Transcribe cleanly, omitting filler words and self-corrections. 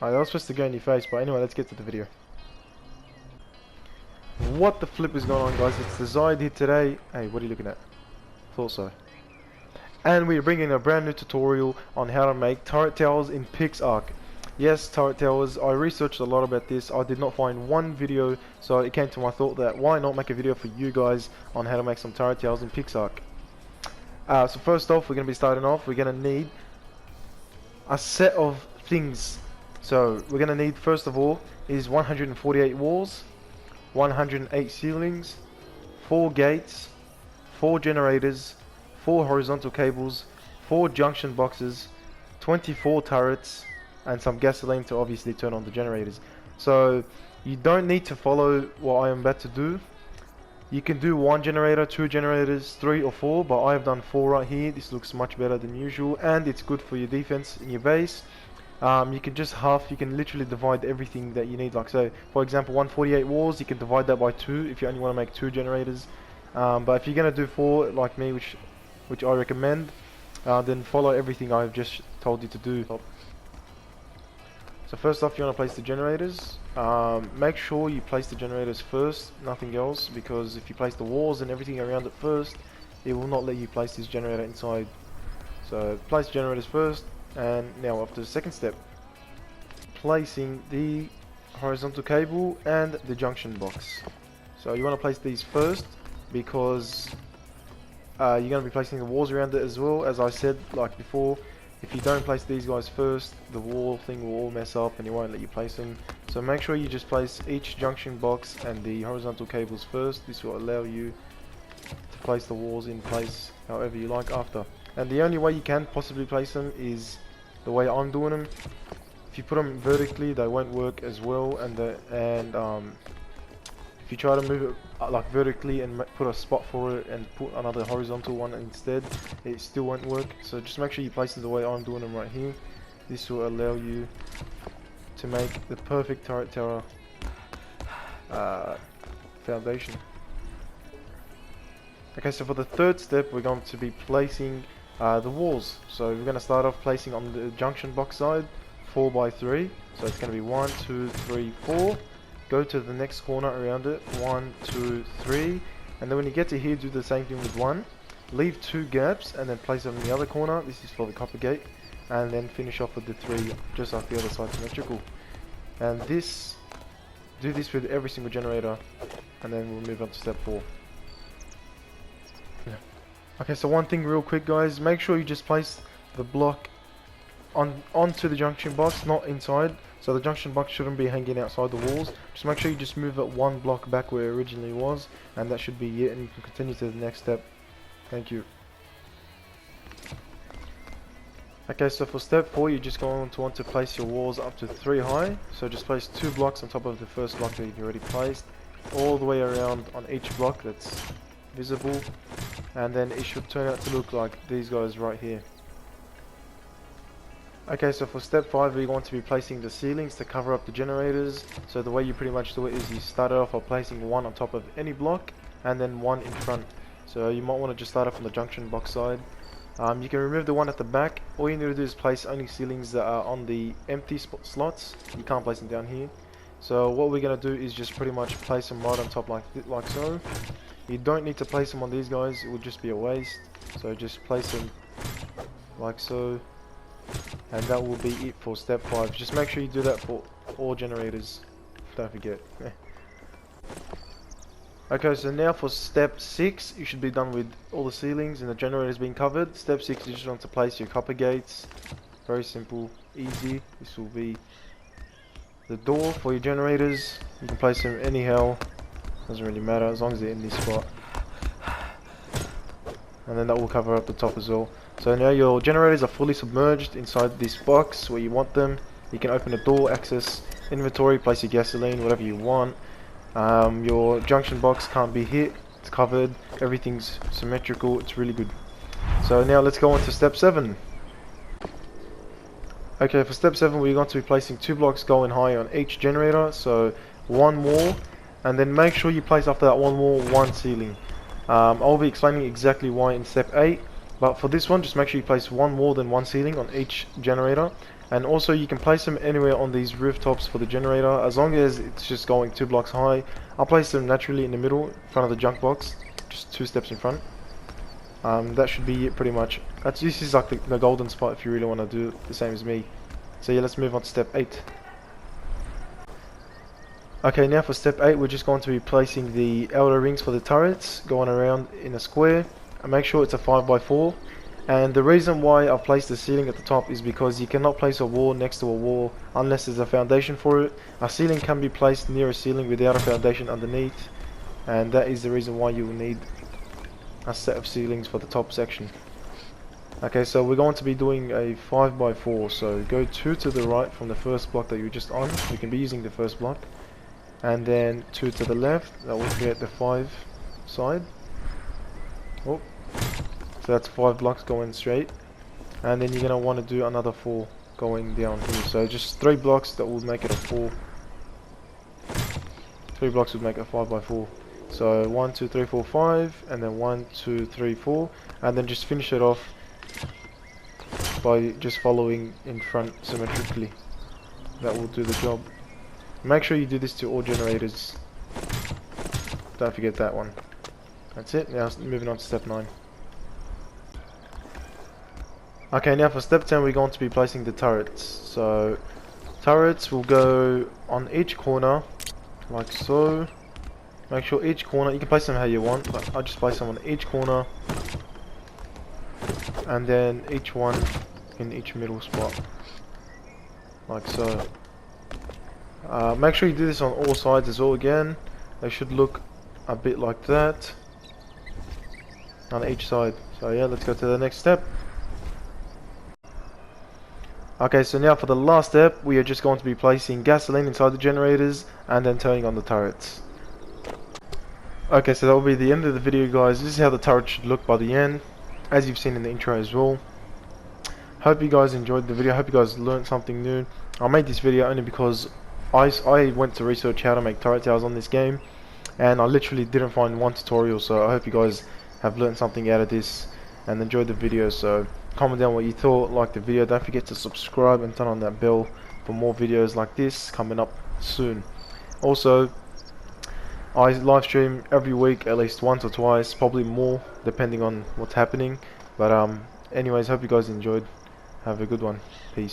Alright, that was supposed to go in your face, but anyway, let's get to the video. What the flip is going on, guys? It's the Zayed here today. Hey, what are you looking at? Thought so. And we're bringing a brand new tutorial on how to make turret towers in PixArk. Yes, turret towers. I researched a lot about this. I did not find one video, so it came to my thought that why not make a video for you guys on how to make some turret towers in PixArk. So first off, we're going to be starting off. We're going to need a set of things. So we're going to need, first of all, is 148 walls, 108 ceilings, 4 gates, 4 generators, 4 horizontal cables, 4 junction boxes, 24 turrets, and some gasoline to obviously turn on the generators. So you don't need to follow what I am about to do. You can do 1 generator, 2 generators, 3 or 4, but I have done 4 right here. This looks much better than usual, and it's good for your defense in your base. You can just you can literally divide everything that you need. Like, so for example, 148 walls, you can divide that by 2 if you only want to make 2 generators. But if you're going to do 4 like me, which I recommend, then follow everything I've just told you to do. So first off, you want to place the generators. Make sure you place the generators first, nothing else, because if you place the walls and everything around it first, it will not let you place this generator inside. So place generators first. And now after the second step, placing the horizontal cable and the junction box. So you want to place these first because you're going to be placing the walls around it as well. As I said like before, if you don't place these guys first, the wall thing will all mess up and it won't let you place them. So make sure you just place each junction box and the horizontal cables first. This will allow you to place the walls in place however you like after. And the only way you can possibly place them is the way I'm doing them. If you put them vertically, they won't work as well, and if you try to move it like vertically and put a spot for it and put another horizontal one instead, it still won't work. So just make sure you place them the way I'm doing them right here. This will allow you to make the perfect turret tower foundation. Okay, so for the third step, we're going to be placing the walls. So we're going to start off placing on the junction box side 4 by 3. So it's going to be 1, 2, 3, 4. Go to the next corner around it, 1, 2, 3. And then when you get to here, do the same thing with 1. Leave 2 gaps and then place them in the other corner. This is for the copper gate. And then finish off with the 3 just like the other side, symmetrical. And do this with every single generator. And then we'll move on to step 4. Okay, so one thing real quick, guys, make sure you just place the block onto the junction box, not inside. So the junction box shouldn't be hanging outside the walls. Just make sure you just move it 1 block back where it originally was, and that should be it, and you can continue to the next step. Thank you. Okay, so for step 4, you're just going to want to place your walls up to 3 high. So just place 2 blocks on top of the first block that you've already placed, all the way around on each block that's visible, and then it should turn out to look like these guys right here. Okay, so for step 5, we want to be placing the ceilings to cover up the generators. So the way you pretty much do it is you start off by placing 1 on top of any block and then 1 in front. So you might want to just start off on the junction box side. You can remove the one at the back. All you need to do is place only ceilings that are on the empty slots. You can't place them down here. So what we're going to do is just pretty much place them right on top like so. You don't need to place them on these guys, it would just be a waste. So just place them like so. And that will be it for step 5. Just make sure you do that for all generators. Don't forget. Okay, so now for step 6, you should be done with all the ceilings and the generators being covered. Step 6, you just want to place your copper gates. Very simple, easy. This will be the door for your generators. You can place them anyhow. Doesn't really matter as long as they're in this spot. And then that will cover up the top as well. So now your generators are fully submerged inside this box where you want them. You can open the door, access inventory, place your gasoline, whatever you want. Your junction box can't be hit, it's covered, everything's symmetrical, it's really good. So now let's go on to step 7. Okay, for step 7 we're going to be placing 2 blocks going high on each generator. So 1 wall, and then make sure you place after that 1 wall 1 ceiling. I'll be explaining exactly why in step 8, but for this one just make sure you place 1 wall then 1 ceiling on each generator. And also you can place them anywhere on these rooftops for the generator, as long as it's just going 2 blocks high. I'll place them naturally in the middle, in front of the junk box, just 2 steps in front. That should be it pretty much. This is like the golden spot if you really want to do the same as me. So yeah, let's move on to step 8. Okay, now for step 8, we're just going to be placing the outer rings for the turrets, going around in a square, and make sure it's a 5x4. And the reason why I've placed the ceiling at the top is because you cannot place a wall next to a wall unless there's a foundation for it. A ceiling can be placed near a ceiling without a foundation underneath, and that is the reason why you will need a set of ceilings for the top section. Okay, so we're going to be doing a 5x4, so go 2 to the right from the first block that you're just on. You can be using the first block, and then 2 to the left. That will create the 5 side. Oh, so that's 5 blocks going straight, and then you're gonna want to do another 4 going down here. So just 3 blocks that will make it a 4. 3 blocks would make a 5x4. So 1, 2, 3, 4, 5, and then 1, 2, 3, 4, and then just finish it off by just following in front symmetrically. That will do the job. Make sure you do this to all generators. Don't forget that one. That's it. Now moving on to step 9. Okay, now for step 10 we're going to be placing the turrets. So turrets will go on each corner like so. Make sure each corner, you can place them how you want, but I just place them on each corner, and then each one in each middle spot like so. Make sure you do this on all sides as well. Again, they should look a bit like that on each side. So yeah, let's go to the next step. Okay, so now for the last step, we are just going to be placing gasoline inside the generators and then turning on the turrets. Okay, so that will be the end of the video, guys. This is how the turret should look by the end, as you've seen in the intro as well. Hope you guys enjoyed the video. Hope you guys learned something new. I made this video only because I went to research how to make turret towers on this game, and I literally didn't find one tutorial. So I hope you guys have learned something out of this and enjoyed the video. So comment down what you thought, like the video. Don't forget to subscribe and turn on that bell for more videos like this coming up soon. Also, I live stream every week at least once or twice, probably more depending on what's happening. But anyways, hope you guys enjoyed. Have a good one. Peace.